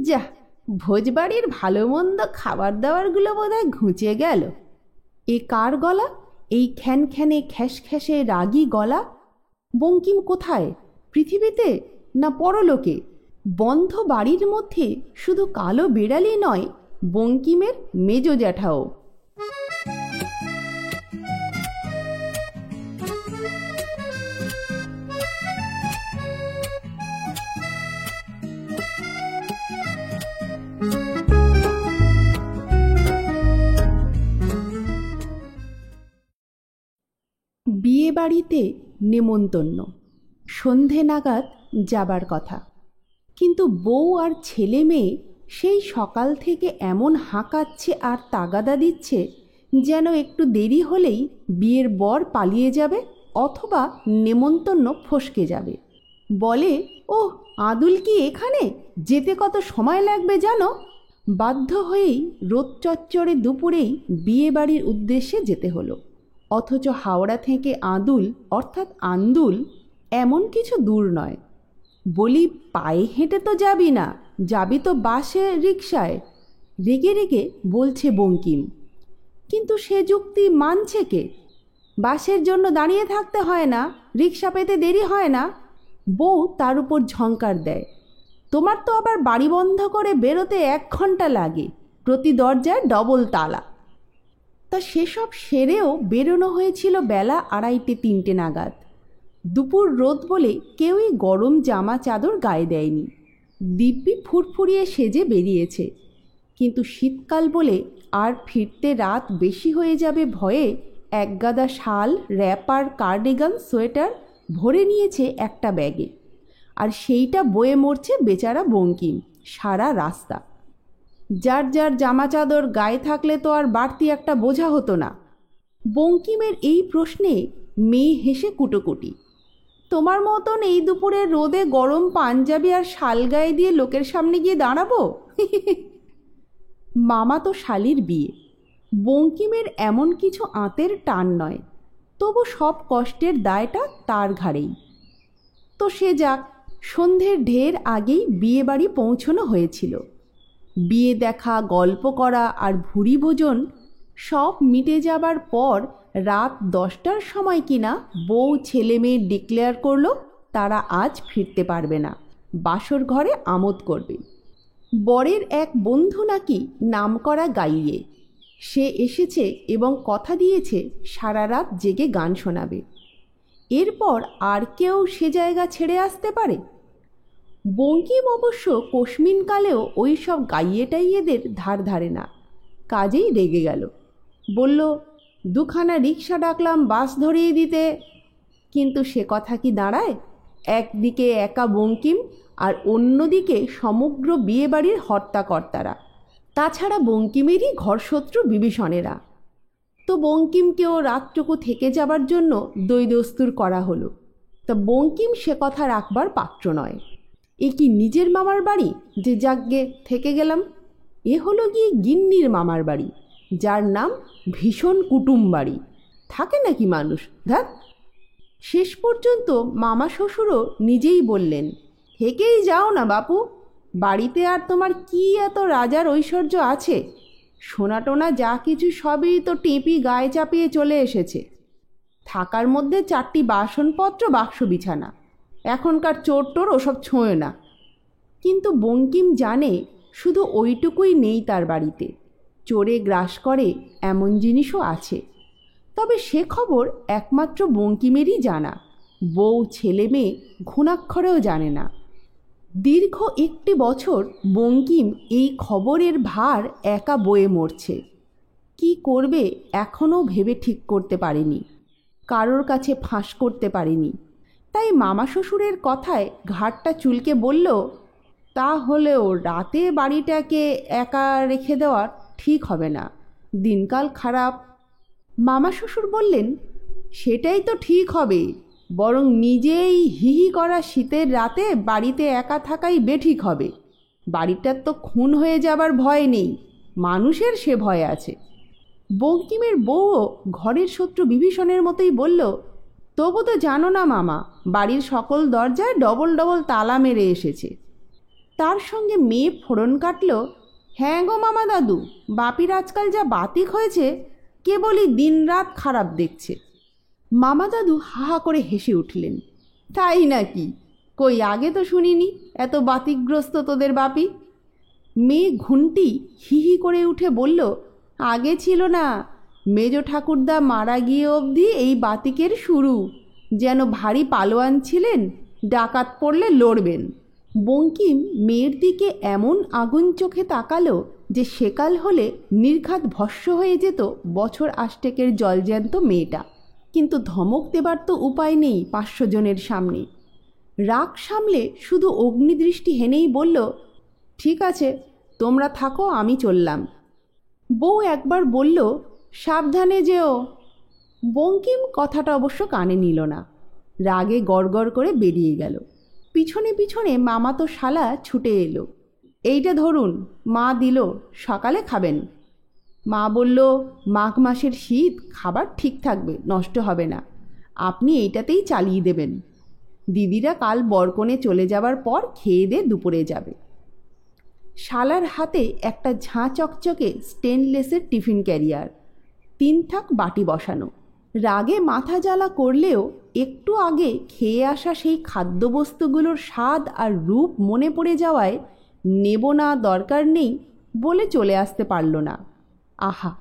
যা, ভোজবাড়ির ভালো মন্দ খাবার দাবারগুলো বোধহয় ঘুচে গেল। এ কার গলা? এই খ্যানখ্যানে খ্যাসখ্যাসে রাগী গলা। বঙ্কিম কোথায়? পৃথিবীতে না পরলোকে? বন্ধ বাড়ির মধ্যে শুধু কালো বিড়ালই নয়, বঙ্কিমের মেজ জ্যাঠাও। বিয়ে বাড়িতে নেমন্তন্ন, সন্ধে নাগাদ যাবার কথা, কিন্তু বউ আর ছেলে মেয়ে সেই সকাল থেকে এমন হাঁকাচ্ছে আর তাগাদা দিচ্ছে যেন একটু দেরি হলেই বিয়ের বর পালিয়ে যাবে অথবা নেমন্তন্ন ফসকে যাবে। বলে, ও আদুল কি এখানে? যেতে কত সময় লাগবে জানো? বাধ্য হয়েই রোদ চচ্চড়ে দুপুরেই বিয়ে বাড়ির উদ্দেশ্যে যেতে হলো। অথচ হাওড়া থেকে আদুল অর্থাৎ আন্দুল এমন কিছু দূর নয়। বলি, পায়ে হেঁটে তো যাবি না, যাবি তো বাসে রিকশায়। রেগে রেগে বলছে বঙ্কিম। কিন্তু সে যুক্তি মানছে কে? বাসের জন্য দাঁড়িয়ে থাকতে হয় না, রিকশা পেতে দেরি হয় না। বউ তার উপর ঝঙ্কার দেয়, তোমার তো আবার বাড়ি বন্ধ করে বেরোতে 1 ঘন্টা লাগে, প্রতি দরজায় ডবল তালা। তা সেসব সেরেও বেরোনো হয়েছিল বেলা 2:30-3টে নাগাদ। দুপুর রোদ বলে কেউই গরম জামা চাদর গায়ে দেয়নি। দিব্যি ফুরফুরিয়ে সেজে বেরিয়েছে, কিন্তু শীতকাল বলে আর ফিরতে রাত বেশি হয়ে যাবে ভয়ে একগাদা শাল, র্যাপার, কার্ডিগান, সোয়েটার ভরে নিয়েছে একটা ব্যাগে, আর সেইটা বয়ে মরছে বেচারা বঙ্কিম সারা রাস্তা। যার যার জামা চাদর গায়ে থাকলে তো আর বাড়তি একটা বোঝা হতো না। বঙ্কিমের এই প্রশ্নে মেয়ে হেসে কুটোকুটি, তোমার মতন এই দুপুরে রোদে গরম পাঞ্জাবি আর শাল গায়ে দিয়ে লোকের সামনে গিয়ে দাঁড়াবো? মামা তো শালির বিয়ে, বঙ্কিমের এমন কিছু আঁতের টান নয়, তবু সব কষ্টের দায়টা তার ঘাড়েই। তো সে যাক, সন্ধ্যের ঢের আগেই বিয়ে বাড়ি পৌঁছনো হয়েছিল। বিয়ে দেখা, গল্প করা আর ভুরি ভোজন সব মিটে যাবার পর রাত 10টার সময় কিনা বউ ছেলে মেয়ে ডিক্লেয়ার করলো তারা আজ ফিরতে পারবে না, বাসর ঘরে আমোদ করবে। বরের এক বন্ধু নাকি নামকরা গাইয়ে, সে এসেছে এবং কথা দিয়েছে সারা রাত জেগে গান শোনাবে। এরপর আর কেউ সে জায়গা ছেড়ে আসতে পারে? বঙ্কিম অবশ্য কোশমিনকালেও ওই সব গাইয়ে টাইয়েদের ধার ধারে না, কাজেই রেগে গেল। বলল, 2খানা রিক্সা ডাকলাম বাস ধরিয়ে দিতে, কিন্তু সে কথা কি দাঁড়ায়? একদিকে একা বঙ্কিম আর অন্যদিকে সমগ্র বিয়েবাড়ির হর্তাকর্তারা, তাছাড়া বঙ্কিমেরই ঘরশত্রু বিভীষণেরা। তো বঙ্কিমকেও রাতটুকু থেকে যাবার জন্য দৈদস্তুর করা হলো। তা বঙ্কিম সে কথা রাখবার পাত্র নয়। এ কি নিজের মামার বাড়ি যে যাগ্গে থেকে গেলাম? এ হলো গিয়ে গিন্নির মামার বাড়ি, যার নাম ভীষণ কুটুম বাড়ি। থাকে নাকি মানুষ? ধ্যাৎ। শেষ পর্যন্ত মামা শ্বশুরও নিজেই বললেন, থেকেই যাও না বাপু, বাড়িতে আর তোমার কি এত রাজার ঐশ্বর্য আছে? সোনাটোনা যা কিছু সবই তো টেপি গায়ে চাপিয়ে চলে এসেছে। থাকার মধ্যে 4টি বাসনপত্র, বাক্স বিছানা, এখনকার চোর টোর ওসব ছোঁয় না। কিন্তু বঙ্কিম জানে শুধু ওইটুকুই নেই তার বাড়িতে, চোরে গ্রাস করে এমন জিনিসও আছে। তবে সে খবর একমাত্র বঙ্কিমেরই জানা, বউ ছেলে মেয়ে ঘুণাক্ষরেও জানে না। দীর্ঘ 1টি বছর বঙ্কিম এই খবরের ভার একা বয়ে মরছে। কি করবে এখনও ভেবে ঠিক করতে পারেনি, কারোর কাছে ফাঁস করতে পারেনি। তাই মামা শ্বশুরের কথায় ঘাড়টা চুলকে বলল, তাহলেও রাতে বাড়িটাকে একা রেখে দেওয়া ঠিক হবে না, দিনকাল খারাপ। মামা শ্বশুর বললেন, সেটাই তো ঠিক হবে, বরং নিজেই হিহি করা শীতের রাতে বাড়িতে একা থাকাই বেঠিক হবে। বাড়িটার তো খুন হয়ে যাবার ভয় নেই, মানুষের সে ভয় আছে। বঙ্কিমের বউও ঘরের শত্রু বিভীষণের মতোই বলল, তবু তো জানো না মামা, বাড়ির সকল দরজায় ডবল ডবল তালা মেরে এসেছে। তার সঙ্গে মেয়ে ফোড়ন কাটল, হ্যাঁ গো মামা দাদু, বাপির আজকাল যা বাতিক হয়েছে, কেবলই দিনরাত খারাপ দেখছে। মামা দাদু হাহা করে হেসে উঠলেন, তাই নাকি? কই আগে তো শুনিনি এত বাতিকগ্রস্ত তোদের বাপি। মেয়ে ঘুন্টি হি হি করে উঠে বলল, আগে ছিল না, মেজ ঠাকুরদা মারা গিয়ে অবধি এই বাতিকের শুরু। যেন ভারী পালোয়ান ছিলেন, ডাকাত পড়লে লড়বেন। বঙ্কিম মেয়ের দিকে এমন আগুন চোখে তাকালো যে সেকাল হলে নির্ঘাত ভস্ম হয়ে যেত বছর আষ্টেকের জলজ্যান্ত মেয়েটা। কিন্তু ধমক দেবার তো উপায় নেই 500 জনের সামনে। রাগ সামলে শুধু অগ্নিদৃষ্টি হেনেই বলল, ঠিক আছে, তোমরা থাকো, আমি চললাম। বউ একবার বলল, সাবধানে যেও। বঙ্কিম কথাটা অবশ্য কানে নিল না, রাগে গড়গড় করে বেরিয়ে গেল। পিছনে পিছনে মামাতো শালা ছুটে এলো, এইটা ধরুন, মা দিল, সকালে খাবেন। মা বলল, মাঘ মাসের শীত, খাবার ঠিক থাকবে, নষ্ট হবে না, আপনি এইটাতেই চালিয়ে দেবেন। দিদিরা কাল বরকনে চলে যাবার পর খেয়ে দিয়ে দুপুরে যাবে। শালার হাতে একটা ঝাঁ চকচকে স্টেনলেসের টিফিন ক্যারিয়ার, 3 থাক বাটি বসানো। রাগে মাথা জ্বালা করলেও একটু আগে খেয়ে আসা সেই খাদ্যবস্তুগুলোর স্বাদ আর রূপ মনে পড়ে যাওয়ায় নেব না, দরকার নেই বলে চলে আসতে পারল না। আহা,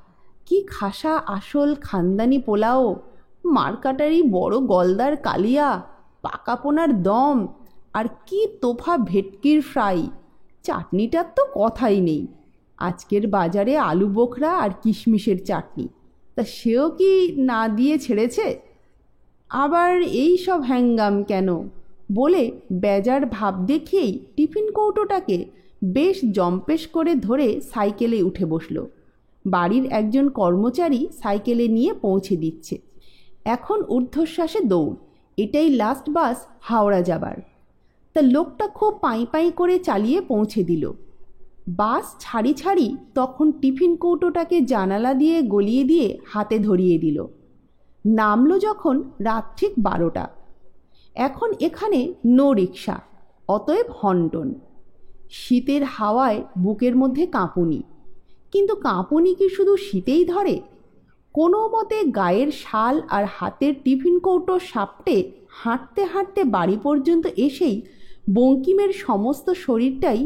কি খাসা আসল খানদানি পোলাও, মারকাটারি বড় গলদার কালিয়া, পাকাপোনার দম, আর কি তোফা ভেটকির ফ্রাই। চাটনিটার তো কথাই নেই, আজকের বাজারে আলু বোখরা আর কিশমিশের চাটনি, তা সেও কি না দিয়ে ছেড়েছে? আবার এই সব হ্যাঙ্গাম কেন বলে বেজার ভাব দেখেই টিফিন কৌটোটাকে বেশ জম্পেশ করে ধরে সাইকেলে উঠে বসল। বাড়ির একজন কর্মচারী সাইকেলে নিয়ে পৌঁছে দিচ্ছে। এখন ঊর্ধ্বশ্বাসে দৌড়, এটাই লাস্ট বাস হাওড়া যাবার। তা লোকটা খুব পাই পাই করে চালিয়ে পৌঁছে দিল। বাস ছাড়ি ছাড়ি তখন টিফিন কৌটোটাকে জানালা দিয়ে গলিয়ে দিয়ে হাতে ধরিয়ে দিল। নামলো যখন রাত ঠিক 12টা। এখন এখানে নো রিক্সা, অতএব হন্টন। শীতের হাওয়ায় বুকের মধ্যে কাঁপুনি, কিন্তু কাঁপুনি কি শুধু শীতেই ধরে? কোনো মতে গায়ের শাল আর হাতের টিফিন কৌটো সাপটে হাঁটতে হাঁটতে বাড়ি পর্যন্ত এসেই বঙ্কিমের সমস্ত শরীরটাই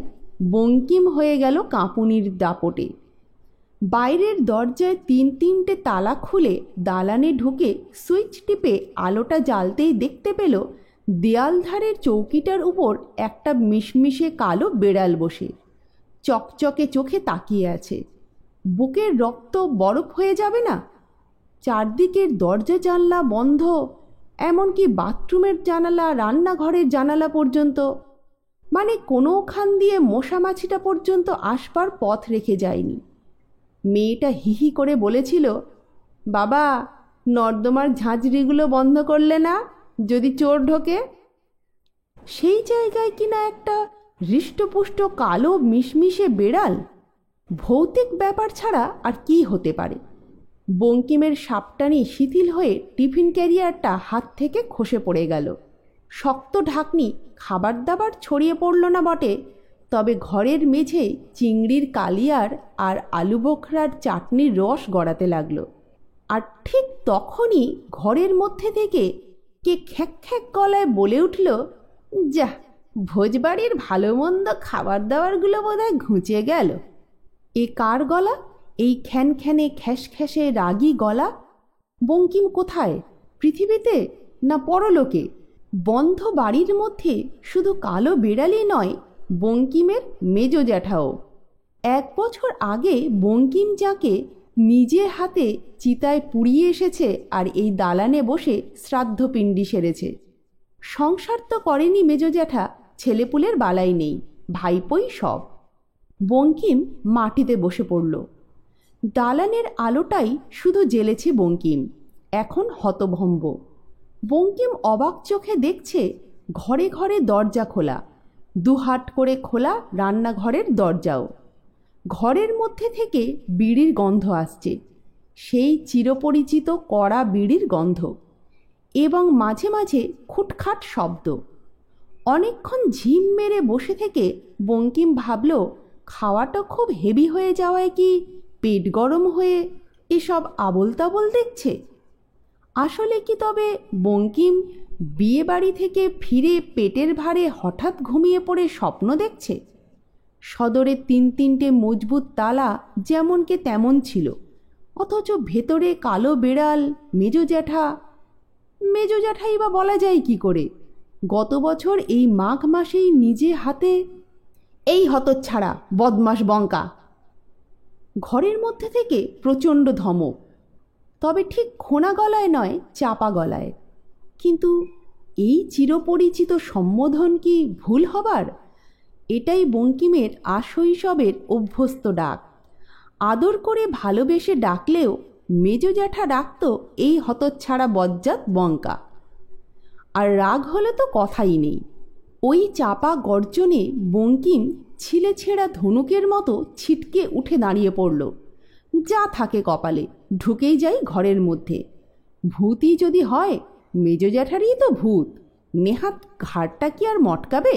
বঙ্কিম হয়ে গেল কাঁপুনির দাপটে। বাইরের দরজায় 3-3টে তালা খুলে দালানে ঢুকে সুইচ টিপে আলোটা জ্বালতেই দেখতে পেল দেয়ালধারের চৌকিটার উপর একটা মিশমিশে কালো বেড়াল বসে চকচকে চোখে তাকিয়ে আছে। বুকের রক্ত বরফ হয়ে যাবে না? চারদিকের দরজা জানলা বন্ধ, এমনকি বাথরুমের জানালা, রান্নাঘরের জানালা পর্যন্ত, মানে কোনোখান দিয়ে মশামাছিটা পর্যন্ত আসবার পথ রেখে যায়নি। মেয়েটা হিহি করে বলেছিল, বাবা, নর্দমার ঝাঁঝরিগুলো বন্ধ করলে না, যদি চোর ঢোকে। সেই জায়গায় কিনা একটা হৃষ্টপুষ্ট কালো মিশমিশে বেড়াল। ভৌতিক ব্যাপার ছাড়া আর কি হতে পারে? বঙ্কিমের সাপটানি শিথিল হয়ে টিফিন ক্যারিয়ারটা হাত থেকে খসে পড়ে গেল। শক্ত ঢাকনি খাবার দাবার ছড়িয়ে পড়ল না বটে, তবে ঘরের মেঝেই চিংড়ির কালিয়ার আর আলু বোখরার চাটনির রস গড়াতে লাগলো। আর ঠিক তখনই ঘরের মধ্যে থেকে কে খ্যাক খ্যাক গলায় বলে উঠল, যা, ভোজবাড়ির ভালো মন্দ খাবার দাবারগুলো বোধহয় ঘুঁচে গেল। এ কার গলা? এই খ্যানখ্যানে খ্যাসখ্যাসে রাগী গলা? বঙ্কিম কোথায়? পৃথিবীতে না পরলোকে? বন্ধ বাড়ির মধ্যে শুধু কালো বেড়ালই নয়, বঙ্কিমের মেজ জ্যাঠাও। 1 বছর আগে বঙ্কিম যাকে নিজে হাতে চিতায় পুড়িয়ে এসেছে আর এই দালানে বসে শ্রাদ্ধপিণ্ডি সেরেছে। সংসার তো করেনি মেজ জ্যাঠা, ছেলেপুলের বালাই নেই, ভাইপোই সব। বঙ্কিম মাটিতে বসে পড়ল। দালানের আলোটাই শুধু জ্বেলেছে বঙ্কিম, এখন হতভম্ব। বঙ্কিম অবাক চোখে দেখছে ঘরে ঘরে দরজা খোলা, দুহাট করে খোলা রান্নাঘরের দরজাও। ঘরের মধ্যে থেকে বিড়ির গন্ধ আসছে, সেই চিরপরিচিত কড়া বিড়ির গন্ধ, এবং মাঝে মাঝে খুটখাট শব্দ। অনেকক্ষণ ঝিম মেরে বসে থেকে বঙ্কিম ভাবল, খাওয়াটা খুব হেভি হয়ে যাওয়ায় কি পেট গরম হয়ে এসব আবোল তাবোল দেখছে? আসলে কি তবে বঙ্কিম বিয়ে বাড়ি থেকে ফিরে পেটের ভারে হঠাৎ ঘুমিয়ে পড়ে স্বপ্ন দেখছে? সদরে তিনটে মজবুত তালা যেমনকে তেমন ছিল, অথচ ভেতরে কালো বেড়াল মেজো জ্যাঠাই বা বলা যায় কি করে? গত বছর এই মাঘ মাসেই নিজে হাতে। এই হতচ্ছাড়া বদমাস বঙ্কা! ঘরের মধ্যে থেকে প্রচণ্ড ধমক, তবে ঠিক খোনা গলায় নয়, চাপা গলায়। কিন্তু এই চিরপরিচিত সম্বোধন কি ভুল হবার? এটাই বঙ্কিমের আশৈশবের অভ্যস্ত ডাক। আদর করে ভালোবেসে ডাকলেও মেজো জ্যাঠা ডাকত এই হতচ্ছাড়া বজ্জাত বঙ্কা। আর রাগ হলে তো কথাই নেই। ওই চাপা গর্জনে বঙ্কিম ছিলে ছেঁড়া ধনুকের মতো ছিটকে উঠে দাঁড়িয়ে পড়ল। যা থাকে কপালে, ঢুকেই যাই ঘরের মধ্যে। ভূতই যদি হয়, মেজো জ্যাঠারই তো ভূত, নেহাত ঘাড়টা কি আর মটকাবে?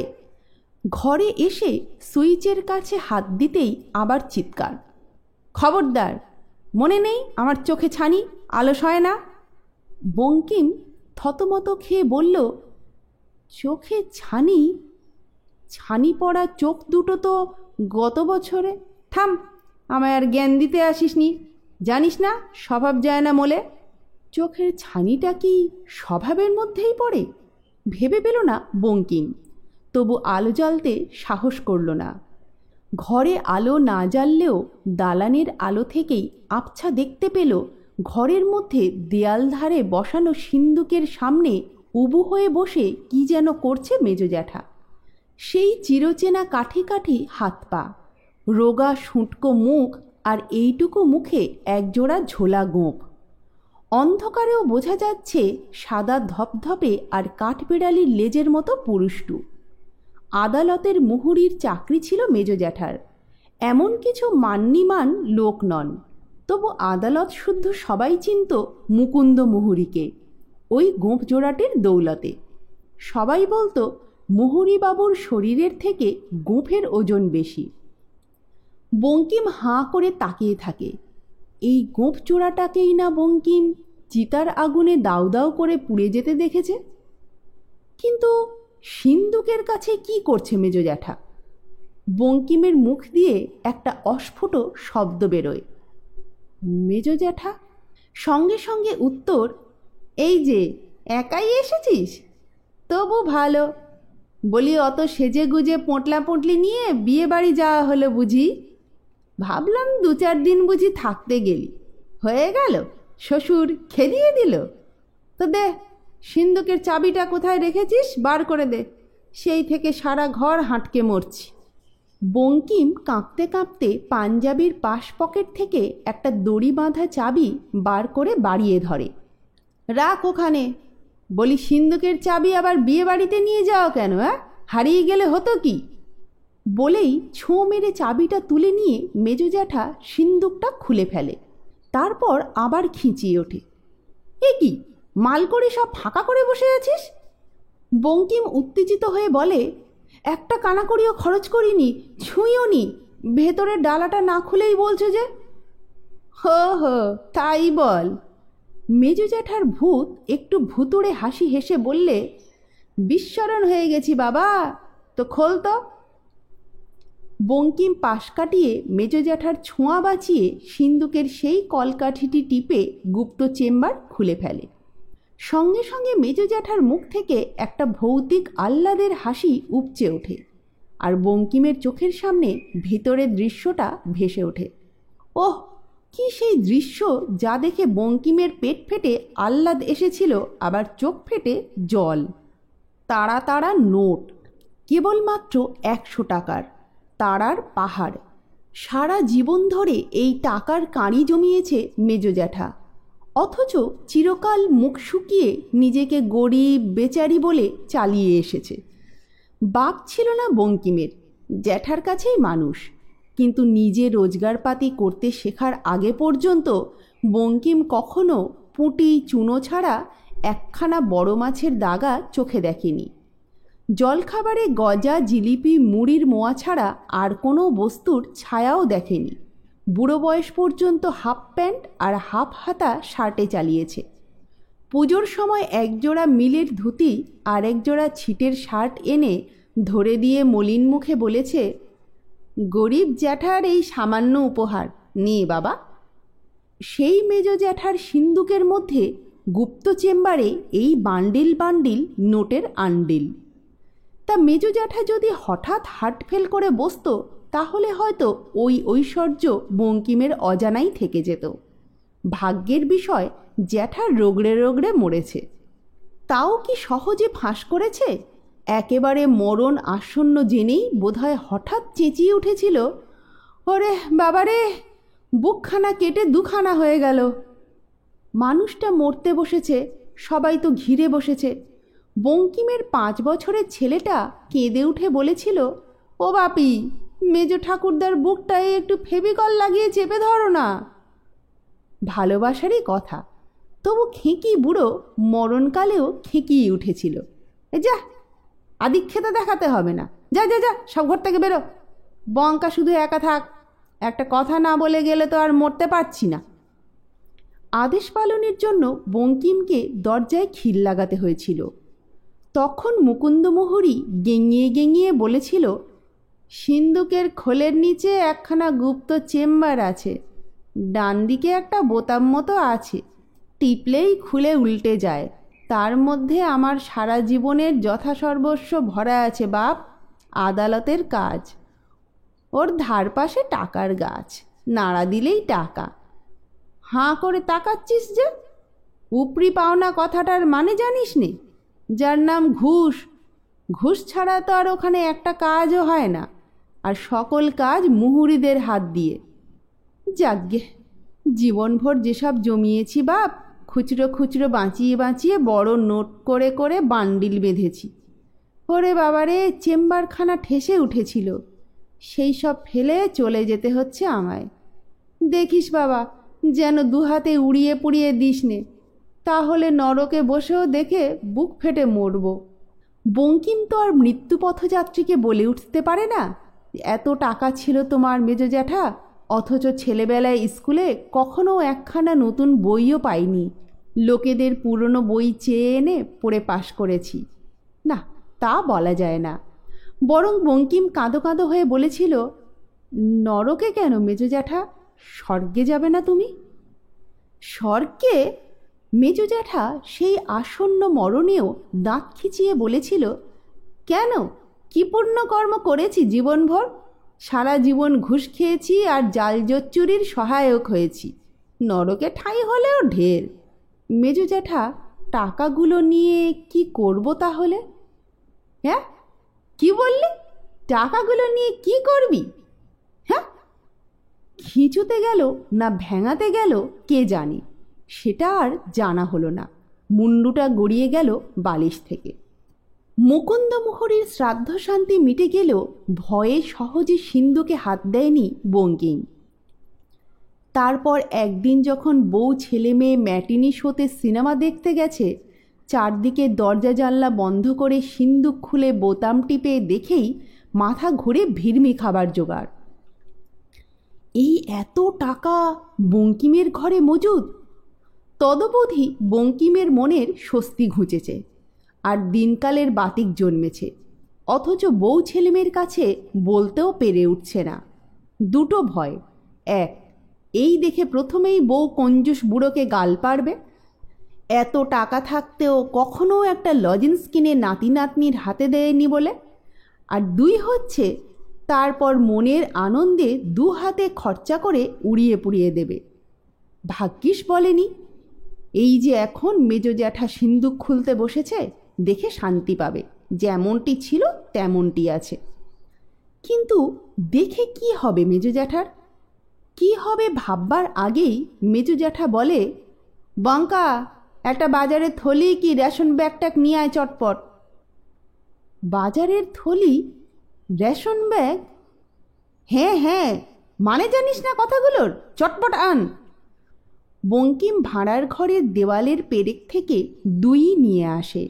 ঘরে এসে সুইচের কাছে হাত দিতেই আবার চিৎকার, খবরদার! মনে নেই আমার চোখে ছানি, আলো সয় না? বঙ্কিম থতমত খেয়ে বলল, চোখে ছানি? ছানি পড়া চোখ দুটো তো গত বছরে। থাম, আমায় আর জ্ঞান দিতে আসিসনি। জানিস না স্বভাব যায় না মোলে। চোখের ছানিটা কি স্বভাবের মধ্যেই পড়ে? ভেবে পেল না বঙ্কিম, তবু আলো জ্বালতে সাহস করল না। ঘরে আলো না জ্বাললেও দালানের আলো থেকেই আবছা দেখতে পেল ঘরের মধ্যে দেয়াল ধারে বসানো সিন্দুকের সামনে উবু হয়ে বসে কি যেন করছে মেজো জ্যাঠা। সেই চিরচেনা কাঠি কাঠি হাত পা, রোগা শুঁটকো মুখ, আর এইটুকু মুখে একজোড়া ঝোলা গোঁফ। অন্ধকারেও বোঝা যাচ্ছে সাদা ধপধপে আর কাঠবিড়ালির লেজের মতো পুরুষটু। আদালতের মুহুরির চাকরি ছিল মেজো জ্যাঠার। এমন কিছু মান্যিমান লোক নন, তবু আদালত শুদ্ধ সবাই চিনত মুকুন্দ মুহুরিকে, ওই গোঁফ জোড়াটির দৌলতে। সবাই বলতো মুহুরিবাবুর শরীরের থেকে গোঁফের ওজন বেশি। বঙ্কিম হাঁ করে তাকিয়ে থাকে। এই গোঁফ জোড়াটাকেই না বঙ্কিম চিতার আগুনে দাউ দাউ করে পুড়ে যেতে দেখেছে। কিন্তু সিন্দুকের কাছে কি করছে মেজো জ্যাঠা? বঙ্কিমের মুখ দিয়ে একটা অস্ফুট শব্দ বেরোয়, মেজো জ্যাঠা। সঙ্গে সঙ্গে উত্তর, এই যে একাই এসেছিস? তবু ভালো। বলি, অত সেজে গুজে পোঁটলা পোঁটলি নিয়ে বিয়ে বাড়ি যাওয়া হলো বুঝি? ভাবলাম 2-4 দিন বুঝি থাকতে গেলি, হয়ে গেল শ্বশুর খেদিয়ে দিল। তো দে, সিন্দুকের চাবিটা কোথায় রেখেছিস বার করে দে, সেই থেকে সারা ঘর হাঁটকে মরছি। বঙ্কিম কাঁপতে কাঁপতে পাঞ্জাবির পাশ পকেট থেকে একটা দড়ি বাঁধা চাবি বার করে বাড়িয়ে ধরে। রাখ ওখানে। বলি, সিন্দুকের চাবি আবার বিয়ে বাড়িতে নিয়ে যাও কেন? হারিয়ে গেলে হতো কি? বলেই ছোঁ মেরে চাবিটা তুলে নিয়ে মেজো জ্যাঠা সিন্দুকটা খুলে ফেলে। তারপর আবার খিঁচিয়ে ওঠে, এ কি মাল করে সব ফাঁকা করে বসে আছিস? বঙ্কিম উত্তেজিত হয়ে বলে, একটা কানাকড়িও খরচ করিনি, ছুঁইও নি। ভেতরের ডালাটা না খুলেই বলছো যে? হো হো, তাই বল। মেজো জ্যাঠার ভূত একটু ভুতুড়ে হাসি হেসে বললে, বিস্মরণ হয়ে গেছি বাবা, তো খোল তো। বঙ্কিম পাশ কাটিয়ে মেজো জ্যাঠার ছোঁয়া বাঁচিয়ে সিন্দুকের সেই কলকাঠিটি টিপে গুপ্ত চেম্বার খুলে ফেলে। সঙ্গে সঙ্গে মেজো জ্যাঠার মুখ থেকে একটা ভৌতিক আহ্লাদের হাসি উপচে ওঠে, আর বঙ্কিমের চোখের সামনে ভিতরের দৃশ্যটা ভেসে ওঠে। ওহ, কি সেই দৃশ্য যা দেখে বঙ্কিমের পেট ফেটে আহ্লাদ এসেছিল, আবার চোখ ফেটে জল। তারা তারা নোট, কেবলমাত্র 100 টাকার, তারার পাহাড়। সারা জীবন ধরে এই টাকার কাঁড়ি জমিয়েছে মেজো জ্যাঠা, অথচ চিরকাল মুখ শুকিয়ে নিজেকে গরিব বেচারি বলে চালিয়ে এসেছে। বাপ ছিল না বঙ্কিমের, জ্যাঠার কাছেই মানুষ। কিন্তু নিজে রোজগারপাতি করতে শেখার আগে পর্যন্ত বঙ্কিম কখনো পুঁটি চুনো ছাড়া একখানা বড় মাছের দাগা চোখে দেখেনি। জলখাবারে গজা, জিলিপি, মুড়ির মোয়া ছাড়া আর কোনো বস্তুর ছায়াও দেখেনি। বুড়ো বয়স পর্যন্ত হাফ প্যান্ট আর হাফ হাতা শার্টে চালিয়েছে। পুজোর সময় একজোড়া মিলের ধুতি আর একজোড়া ছিটের শার্ট এনে ধরে দিয়ে মলিন মুখে বলেছে, গরিব জ্যাঠার এই সামান্য উপহার, নিয়ে বাবা। সেই মেজ জ্যাঠার সিন্দুকের মধ্যে গুপ্ত চেম্বারে এই বান্ডিল বান্ডিল নোটের আন্ডিল। তা মেজ জ্যাঠা যদি হঠাৎ হার্ট ফেল করে বসত, তাহলে হয়তো ওই ঐশ্বর্য বঙ্কিমের অজানাই থেকে যেত। ভাগ্যের বিষয়, জ্যাঠা রোগড়ে রোগড়ে মরেছে। তাও কি সহজে ফাঁস করেছে? একেবারে মরণ আসন্ন জেনেই বোধহয় হঠাৎ চেঁচিয়ে উঠেছিল, ওরে বাবারে, বুকখানা কেটে দুখানা হয়ে গেল। মানুষটা মরতে বসেছে, সবাই তো ঘিরে বসেছে। বঙ্কিমের 5 বছরের ছেলেটা কেঁদে উঠে বলেছিল, ও বাপি, মেজ ঠাকুরদার বুকটায় একটু ফেভিকল লাগিয়ে চেপে ধরো না। ভালোবাসারই কথা, তবু খেঁকি বুড়ো মরণকালেও খেঁকিয়ে উঠেছিল। যা, আদিক্ষেতা দেখাতে হবে না, যা যা যা, সব ঘর থেকে বেরো। বঙ্কা শুধু একা থাক, একটা কথা না বলে গেলে তো আর মরতে পারছি না। আদেশ পালনের জন্য বঙ্কিমকে দরজায় খিল লাগাতে হয়েছিল। তখন মুকুন্দমোহরী গেঙিয়ে গেঙিয়ে বলেছিল, সিন্দুকের খোলের নিচে একখানা গুপ্ত চেম্বার আছে, ডান দিকে একটা বোতাম মতো আছে, টিপলেই খুলে উল্টে যায়। তার মধ্যে আমার সারা জীবনের যথাসর্বস্ব ভরা আছে বাপ, আদালতের কাজ। ওর ধার পাশে টাকার গাছ, নাড়া দিলেই টাকা। হাঁ করে তাকাচ্ছিস যে? উপরি পাওনা কথাটার মানে জানিস নে? যার নাম ঘুষ। ঘুষ ছাড়া তো আর ওখানে একটা কাজও হয় না, আর সকল কাজ মুহুরিদের হাত দিয়ে। যাগ্গে, জীবনভর যেসব জমিয়েছি বাপ, খুচরো খুচরো বাঁচিয়ে বাঁচিয়ে বড় নোট করে করে বান্ডিল বেঁধেছি। ওরে বাবারে, চেম্বারখানা ঠেসে উঠেছিল, সেই সব ফেলে চলে যেতে হচ্ছে আমায়। দেখিস বাবা, যেন দুহাতে উড়িয়ে পুড়িয়ে দিস নে, তাহলে নরকে বসেও দেখে বুক ফেটে মরব। বঙ্কিম তো আর মৃত্যুপথযাত্রীকে বলে উঠতে পারে না, এত টাকা ছিল তোমার মেজ জ্যাঠা, অথচ ছেলেবেলায় স্কুলে কখনো একখানা নতুন বইও পাইনি। লোকেদের পুরনো বই চেয়ে এনে পড়ে পাশ করেছি। না, তা বলা যায় না। বরং বঙ্কিম কাঁদো কাঁদো হয়ে বলেছিল, নরকে কেন মেজ জ্যাঠা, স্বর্গে যাবে না তুমি? স্বর্গে? মেজ জ্যাঠা সেই আসন্ন মরণেও দাঁত খিচিয়ে বলেছিল, কেন, কি পুণ্যকর্ম করেছি জীবনভর? সারা জীবন ঘুষ খেয়েছি আর জাল জোচ্চুরির সহায়ক হয়েছি, নরকে ঠাঁই হলেও ঢের। মেজ জ্যাঠা, টাকাগুলো নিয়ে কি করব তাহলে? হ্যাঁ, কি বললি? টাকাগুলো নিয়ে কি করবি? হ্যাঁ, খিঁচুতে গেল না ভেঙাতে গেল কে জানে, সেটা আর জানা হলো না। মুন্ডুটা গড়িয়ে গেল বালিশ থেকে। মুকুন্দমোহরীর শ্রাদ্ধ শান্তি মিটে গেলেও ভয়ে সহজে সিন্ধুকে হাত দেয়নি বঙ্কিম। তারপর একদিন যখন বউ ছেলে মেয়ে ম্যাটিনি শোতে সিনেমা দেখতে গেছে, চারদিকে দরজা জানলা বন্ধ করে সিন্দুক খুলে বোতাম টিপে দেখেই মাথা ঘুরে ভিড়মি খাবার জোগাড়। এই এত টাকা বঙ্কিমের ঘরে মজুদ! তদবধি বঙ্কিমের মনের স্বস্তি ঘুচেছে, আর দিনকালের বাতিক জন্মেছে। অথচ বউ ছেলেমেয়ের কাছে বলতেও পেরে উঠছে না। দুটো ভয়, এক, এই দেখে প্রথমেই বউ কঞ্জুস বুড়োকে গাল পারবে, এত টাকা থাকতেও কখনো একটা লজেন্স কিনে নাতি নাতনির হাতে দেয়নি বলে। আর দুই হচ্ছে, তারপর মনের আনন্দে 2 হাতে খরচা করে উড়িয়ে পুড়িয়ে দেবে। ভাগ্যিস বলেনি। এই যে এখন মেজ জ্যাঠা সিন্দুক খুলতে বসেছে, দেখে শান্তি পাবে, যেমনটি ছিল তেমনটি আছে। কিন্তু দেখে কি হবে মেজ জ্যাঠার? কি হবে ভাববার আগেই মেজ জ্যাঠা বলে, বাঙ্কা, একটা বাজারের থলি কি রেশন ব্যাগটাক নিয়ে আয় চটপট। বাজারের থলি? Ration bag? হ্যাঁ হ্যাঁ, মানে জানিস না কথাগুলোর, চটপট আন। বঙ্কিম ভাঁড়ার ঘরের দেওয়ালের পেরেক থেকে 2 নিয়ে আসে,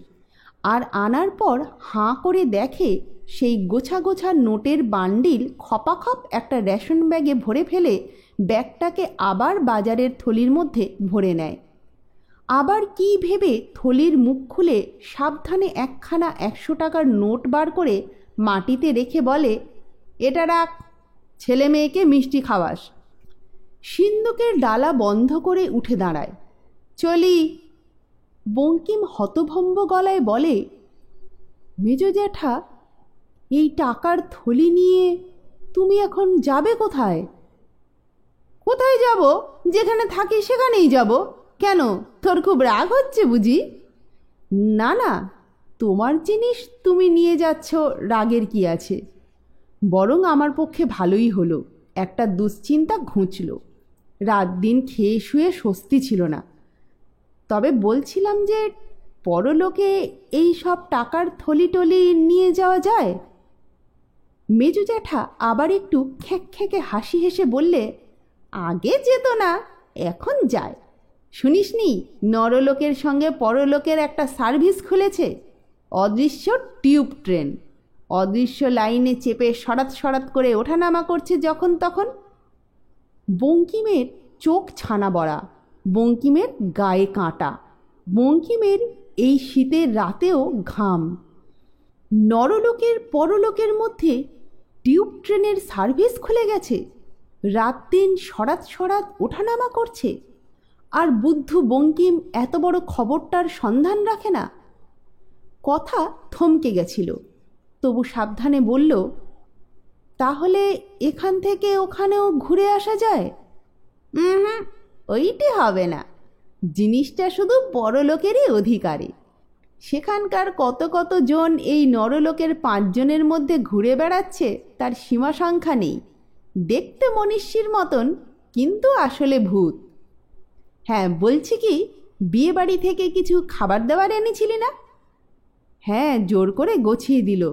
আর আনার পর হাঁ করে দেখে সেই গোছা গোছা নোটের বান্ডিল খপাখপ একটা রেশন ব্যাগে ভরে ফেলে ব্যাগটাকে আবার বাজারের থলির মধ্যে ভরে নেয়। আবার কি ভেবে থলির মুখ খুলে সাবধানে একখানা 100 টাকার নোট বার করে মাটিতে রেখে বলে, এটা রাখ, ছেলে মেয়েকে মিষ্টি খাওয়াস। সিন্দুকের ডালা বন্ধ করে উঠে দাঁড়ায়। চলি। বঙ্কিম হতভম্ব গলায় বলে, মেজ জ্যাঠা, এই টাকার থলি নিয়ে তুমি এখন যাবে কোথায়? কোথায় যাব? যেখানে থাকি সেখানেই যাব। কেন, তোর খুব রাগ হচ্ছে বুঝি? না না, তোমার জিনিস তুমি নিয়ে যাচ্ছ, রাগের কি আছে? বরং আমার পক্ষে ভালোই হলো, একটা দুশ্চিন্তা ঘুচল। রাত দিন খেয়ে শুয়ে স্বস্তি ছিল না। তবে বলছিলাম যে পরলোকে এই সব টাকার থলি টলি নিয়ে যাওয়া যায়? মেজো জ্যাঠা আবার একটু খ্যাঁকে হাসি হেসে বললে, আগে যেত না, এখন যায়। শুনিসনি নরলোকের সঙ্গে পরলোকের একটা সার্ভিস খুলেছে, অদৃশ্য টিউব ট্রেন। অদৃশ্য লাইনে চেপে সরাত সরাত করে ওঠানামা করছে যখন তখন। বঙ্কিমের চোখ ছানা বড়া, বঙ্কিমের গায়ে কাঁটা, বঙ্কিমের এই শীতের রাতেও ঘাম। নরলোকের পরলোকের মধ্যে টিউব ট্রেনের সার্ভিস খুলে গেছে, রাত দিন সরাত সরাত ওঠানামা করছে, আর বুদ্ধ বঙ্কিম এত বড় খবরটার সন্ধান রাখে না। কথা থমকে গেছিল, তবু সাবধানে বলল, তাহলে এখান থেকে ওখানেও ঘুরে আসা যায়? হুম, ওইটি হবে না। জিনিসটা শুধু পরলোকেরই অধিকারে। সেখানকার কত কত জন এই নরলোকের 5 জনের মধ্যে ঘুরে বেড়াচ্ছে তার সীমা সংখ্যা নেই। দেখতে মনীষীর মতন, কিন্তু আসলে ভূত। হ্যাঁ, বলছি কি, বিয়ে বাড়ি থেকে কিছু খাবার দাবার এনেছিলি না? হ্যাঁ, জোর করে গছিয়ে দিল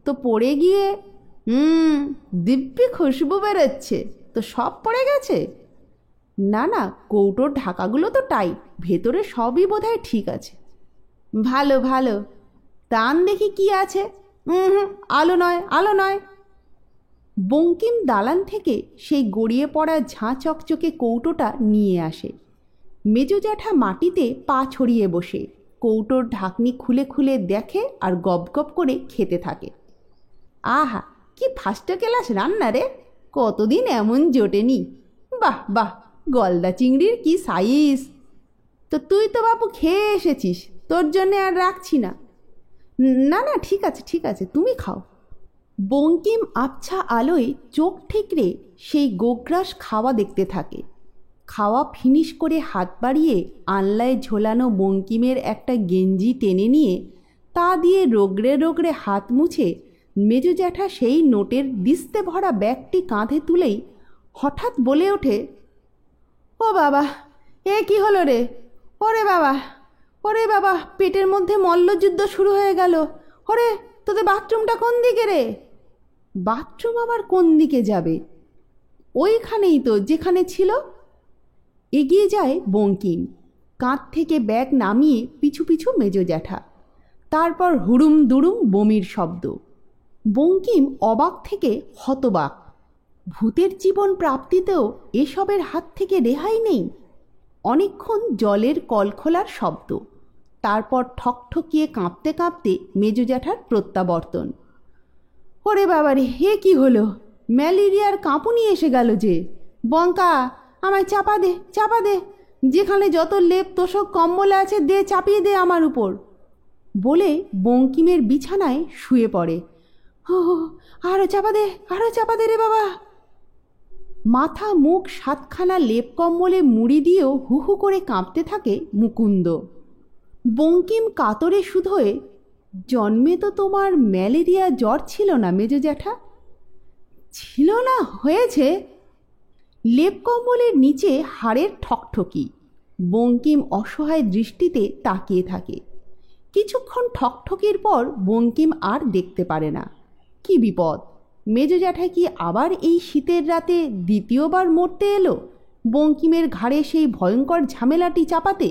তো পড়ে গিয়ে। দিব্যি খুশবু বেরোচ্ছে, তো সব পড়ে গেছে? না না, কৌটোর ঢাকাগুলো তো টাইট, ভেতরে সবই বোধহয় ঠিক আছে। ভালো ভালো, টান দেখি কি আছে। আলো নয়, আলো নয়। বঙ্কিম দালান থেকে সেই গড়িয়ে পড়া ঝাঁ চকচকে কৌটোটা নিয়ে আসে। মেজো জ্যাঠা মাটিতে পা ছড়িয়ে বসে কৌটোর ঢাকনি খুলে খুলে দেখে আর গপ গপ করে খেতে থাকে। আহা, কি ফার্স্ট ক্লাস রান্না রে, কতদিন এমন জোটেনি। বাহ বাহ, গলদা চিংড়ির কি সাইজ! তো তুই তো বাপু খেয়ে এসেছিস, তোর জন্যে আর রাখছি না। না না, ঠিক আছে ঠিক আছে, তুমি খাও। বঙ্কিম আবছা আলোয় চোখ ঠিকরে সেই গোগ্রাস খাওয়া দেখতে থাকে। খাওয়া ফিনিশ করে হাত বাড়িয়ে আনলায় ঝোলানো বঙ্কিমের একটা গেঞ্জি টেনে নিয়ে তা দিয়ে রোগড়ে রোগড়ে হাত মুছে মেজো জ্যাঠা সেই নোটের দিস্তে ভরা ব্যাগটি কাঁধে তুলেই হঠাৎ বলে ওঠে, ও বাবা, এ কি হলো রে? ওরে বাবা, ওরে বাবা, পেটের মধ্যে মল্লযুদ্ধ শুরু হয়ে গেল। ওরে, তোদের বাথরুমটা কোন দিকে রে? বাথরুম আবার কোন দিকে যাবে? ওইখানেই তো, যেখানে ছিল। এগিয়ে যায় বঙ্কিম, কাঁধ থেকে ব্যাগ নামিয়ে পিছু পিছু মেজো জ্যাঠা। তারপর হুড়ুম দুড়ুম বমির শব্দ। বঙ্কিম অবাক থেকে হতবাক। ভূতের জীবন প্রাপ্তিতেও এসবের হাত থেকে রেহাই নেই। অনেকক্ষণ জলের কল খোলার শব্দ, তারপর ঠকঠকিয়ে কাঁপতে কাঁপতে মেজো জ্যাঠার প্রত্যাবর্তন। ওরে বাবারে, হে কি হলো? ম্যালেরিয়ার কাঁপুনি এসে গেল যে। বঙ্কা, আমায় চাপা দে, চাপা দে, যেখানে যত লেপ তোষক কম্বল আছে দে, চাপিয়ে দে আমার উপর। বলে বঙ্কিমের বিছানায় শুয়ে পড়ে। ও, আরো চাপা দে, আরো চাপা দে রে বাবা। মাথা মুখ 7খানা লেপ কম্বলে মুড়ি দিয়েও হু হু করে কাঁপতে থাকে মুকুন্দ। বঙ্কিম কাতরে শুধোয়, জন্মে তো তোমার ম্যালেরিয়া জ্বর ছিল না মেজো জ্যাঠা? ছিল না, হয়েছে। লেপ কম্বলের নিচে হাড়ের ঠকঠকি। বঙ্কিম অসহায় দৃষ্টিতে তাকিয়ে থাকে। কিছুক্ষণ ঠকঠকির পর বঙ্কিম আর দেখতে পারে না। কি বিপদ! মেজো জ্যাঠা কি আবার এই শীতের রাতে দ্বিতীয়বার মরতে এলো বঙ্কিমের ঘাড়ে সেই ভয়ঙ্কর ঝামেলাটি চাপাতে?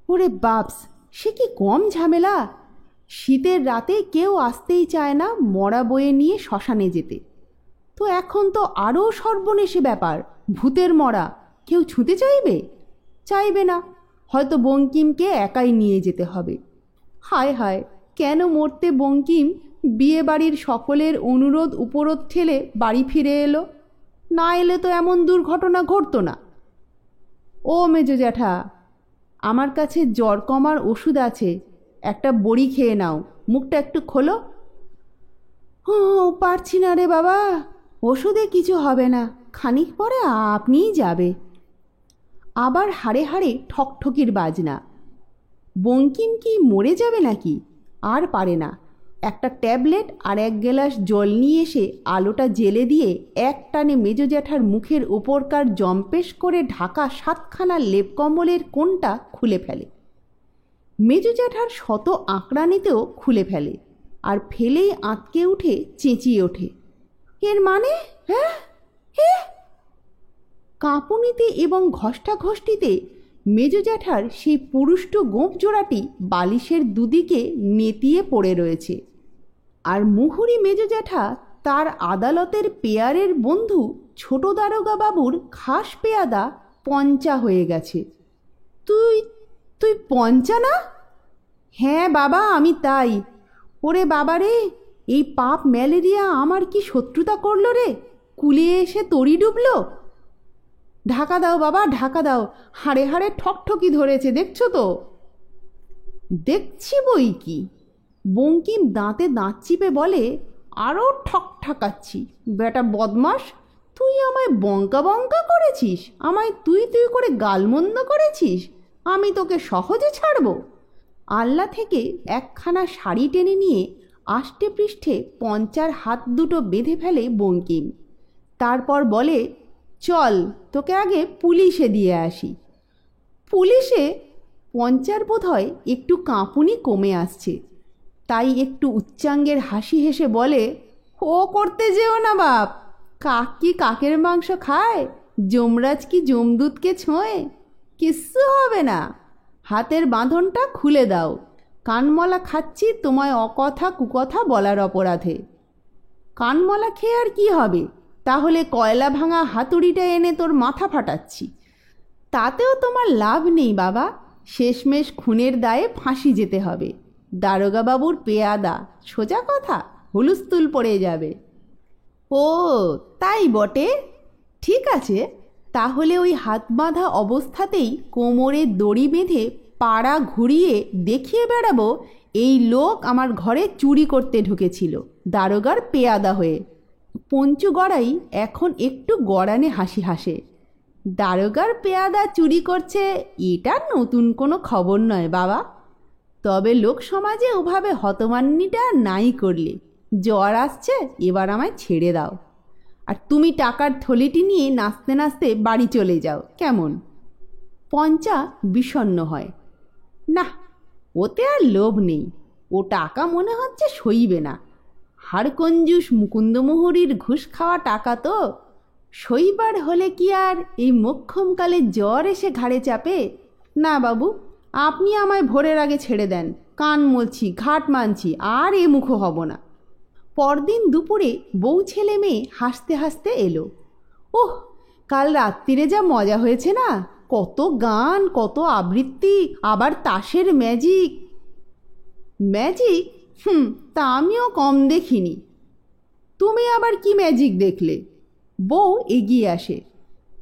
ওরে বাপস, সে কি কম ঝামেলা! শীতের রাতে কেউ আসতেই চায় না মরা বয়ে নিয়ে শ্মশানে যেতে। তো এখন তো আরও সর্বনেশে ব্যাপার, ভূতের মরা কেউ ছুঁতে চাইবে? চাইবে না, হয়তো বঙ্কিমকে একাই নিয়ে যেতে হবে। হায় হায়, কেন মরতে বঙ্কিম বিয়ে বাড়ির সকলের অনুরোধ উপরোধ ঠেলে বাড়ি ফিরে এলো? না এলে তো এমন দুর্ঘটনা ঘটতো না। ও মেজো জ্যাঠা, আমার কাছে জ্বর কমার ওষুধ আছে, একটা বড়ি খেয়ে নাও, মুখটা একটু খোলো। ও পারছি না রে বাবা, ওষুধে কিছু হবে না, খানিক পরে আপনিই যাবে। আবার হাড়ে হাড়ে ঠকঠকির বাজনা। বঙ্কিম কি মরে যাবে নাকি? আর পারে না, একটা ট্যাবলেট আর এক গ্লাস জল নিয়ে এসে আলোটা জ্বেলে দিয়ে এক টানে মেজো জ্যাঠার মুখের ওপরকার জম্পেশ করে ঢাকা 7খানা লেপকম্বলের কোণটা খুলে ফেলে। মেজো জ্যাঠার শত আঁকড়ানিতেও খুলে ফেলে, আর ফেলেই আঁতকে উঠে চেঁচিয়ে ওঠে, এর মানে? হ্যাঁ, কাঁপুনিতে এবং ঘষ্টাঘষ্টিতে মেজো জ্যাঠার সেই পুরুষ্ট গোঁফ জোড়াটি বালিশের দুদিকে নেতিয়ে পড়ে রয়েছে। আর মুহুরি মেজো জ্যাঠা তার আদালতের পেয়ারের বন্ধু ছোট দারোগা বাবুর খাস পেয়াদা পঞ্চা হয়ে গেছে। তুই তুই পঞ্চা না? হ্যাঁ বাবা, আমি তাই। ওরে বাবারে, এই পাপ ম্যালেরিয়া আমার কি শত্রুতা করলো রে, কুলিয়ে এসে তরি ডুবলো। ঢাকা দাও বাবা, ঢাকা দাও, হাড়ে হাড়ে ঠকঠকি ধরেছে, দেখছো তো? দেখছি বই কি। বঙ্কিম দাঁতে দাঁত চিপে বলে, আরও ঠক ঠাকাচ্ছি, বেটা বদমাস, তুই আমায় বঙ্কা বঙ্কা করেছিস, আমায় তুই তুই করে গালমন্দ করেছিস, আমি তোকে সহজে ছাড়ব? আল্লা থেকে একখানা শাড়ি টেনে নিয়ে আষ্টে পৃষ্ঠে পঞ্চার হাত দুটো বেঁধে ফেলে বঙ্কিম। তারপর বলে, চল তোকে আগে পুলিশে দিয়ে আসি। পুলিশে? পঞ্চার বোধ হয় একটু কাঁপুনি কমে আসছে, তাই একটু উচ্চাঙ্গের হাসি হেসে বলে, ও করতে যেও না বাপ, কাক কি কাকের মাংস খায়, যমরাজ কি যমদূতকে ছোঁয়, কিচ্ছু হবে না। হাতের বাঁধনটা খুলে দাও, কানমলা খাচ্ছি তোমায় অকথা কুকথা বলার অপরাধে। কানমলা খেয়ে আর কি হবে, তাহলে কয়লা ভাঙা হাতুড়িটা এনে তোর মাথা ফাটাচ্ছি। তাতেও তোমার লাভ নেই বাবা, শেষমেশ খুনের দায়ে ফাঁসি যেতে হবে। দারোগা বাবুর পেয়াদা, সোজা কথা, হুলুস্থুল পড়ে যাবে। ও তাই বটে, ঠিক আছে, তাহলে ওই হাত বাঁধা অবস্থাতেই কোমরে দড়ি বেঁধে পাড়া ঘুরিয়ে দেখিয়ে বেড়াবো এই লোক আমার ঘরে চুরি করতে ঢুকেছিল দারোগার পেয়াদা হয়ে। পঞ্চু গড়াই এখন একটু গড়ানে হাসি হাসে। দারোগার পেয়াদা চুরি করছে, এটা নতুন কোনো খবর নয় বাবা, তবে লোক সমাজে ওভাবে হতমান্নিটা নাই করলে। জ্বর আসছে, এবার আমায় ছেড়ে দাও, আর তুমি টাকার থলিটি নিয়ে নাচতে নাচতে বাড়ি চলে যাও, কেমন? পঞ্চা বিষণ্ণ হয়, না, ওতে আর লোভ নেই, ও টাকা মনে হচ্ছে সইবে না। হাড়কঞ্জুস মুকুন্দমোহরির ঘুষ খাওয়া টাকা তো, সইবার হলে কি আর এই মোক্ষমকালে জ্বর এসে ঘাড়ে চাপে? না বাবু, আপনি আমায় ভোরের আগে ছেড়ে দেন, কান মলছি, ঘাট মানছি, আর এ মুখো হব না। পরদিন দুপুরে বউ ছেলে মেয়ে হাসতে হাসতে এলো। ওহ, কাল রাত্রিরে যা মজা হয়েছে না, কত গান, কত আবৃত্তি, আবার তাসের ম্যাজিক। ম্যাজিক? তা আমিও কম দেখিনি। তুমি আবার কি ম্যাজিক দেখলে? বউ এগিয়ে আসে,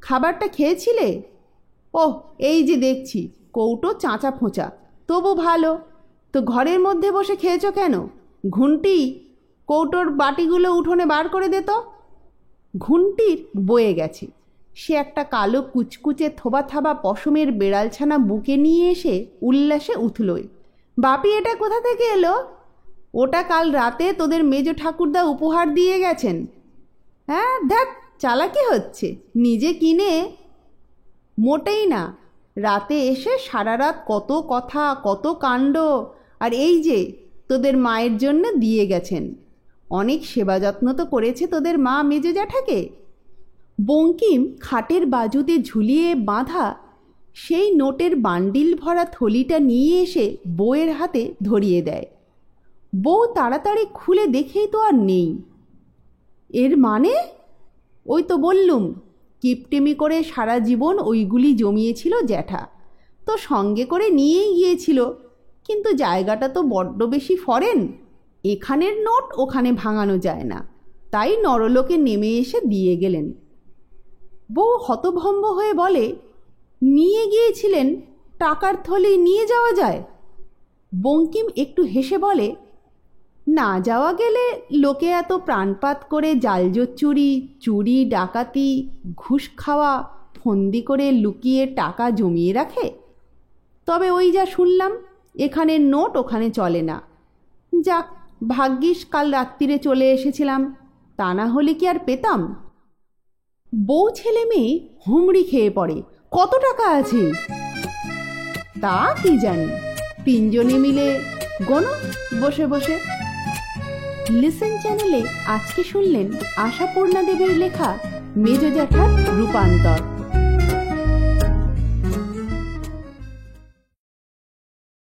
খাবারটা খেয়েছিলে? ওহ, এই যে দেখছি, কৌটো চাঁচা ফোঁচা, তবু ভালো। তো ঘরের মধ্যে বসে খেয়েছো কেন? ঘুন্টি, কৌটোর বাটিগুলো উঠোনে বার করে দে তো। ঘুন্টির বয়ে গেছে, সে একটা কালো কুচকুচে থোবা থাবা পশমের বেড়ালছানা বুকে নিয়ে এসে উল্লাসে উঠলই। বাপি, এটা কোথা থেকে এলো? ওটা কাল রাতে তোদের মেজো ঠাকুরদা উপহার দিয়ে গেছেন। হ্যাঁ, ধ্যাৎ, চালাকি হচ্ছে, নিজে কিনে। মোটেই না, রাতে এসে সারা রাত কত কথা, কত কাণ্ড, আর এই যে তোদের মায়ের জন্য দিয়ে গেছেন। অনেক সেবা যত্ন তো করেছে তোদের মা মেজো জ্যাঠাকে। বঙ্কিম খাটের বাজুতে ঝুলিয়ে বাঁধা সেই নোটের বান্ডিল ভরা থলিটা নিয়ে এসে বউয়ের হাতে ধরিয়ে দেয়। বউ তাড়াতাড়ি খুলে দেখেই তো আর নেই। এর মানে? ওই তো বললুম, কিপটেমি করে সারা জীবন ওইগুলি জমিয়েছিল জ্যাঠা, তো সঙ্গে করে নিয়েই গিয়েছিল। কিন্তু জায়গাটা তো বড্ড বেশি ফরেন, এখানের নোট ওখানে ভাঙানো যায় না, তাই নরলোকে নেমে এসে দিয়ে গেলেন। বউ হতভম্ব হয়ে বলে, নিয়ে গিয়েছিলেন? টাকার থলি নিয়ে যাওয়া যায়? বঙ্কিম একটু হেসে বলে, না যাওয়া গেলে লোকে এত প্রাণপাত করে জালজোত চুরি, চুরি ডাকাতি, ঘুষ খাওয়া, ফন্দি করে লুকিয়ে টাকা জমিয়ে রাখে? তবে ওই যা শুনলাম, এখানের নোট ওখানে চলে না। যাক, ভাগ্যিস কাল রাত্রিরে চলে এসেছিলাম, তা না হলে কি আর পেতাম। বউ ছেলে মেয়ে হুমড়ি খেয়ে পড়ে, কত টাকা আছে? তা কি জানি, তিনজনে মিলে গোনো বসে বসে। লিসেন চ্যানেলে আজকে শুনলেন আশাপূর্ণা দেবীর লেখা মেজ জ্যাঠার রূপান্তর।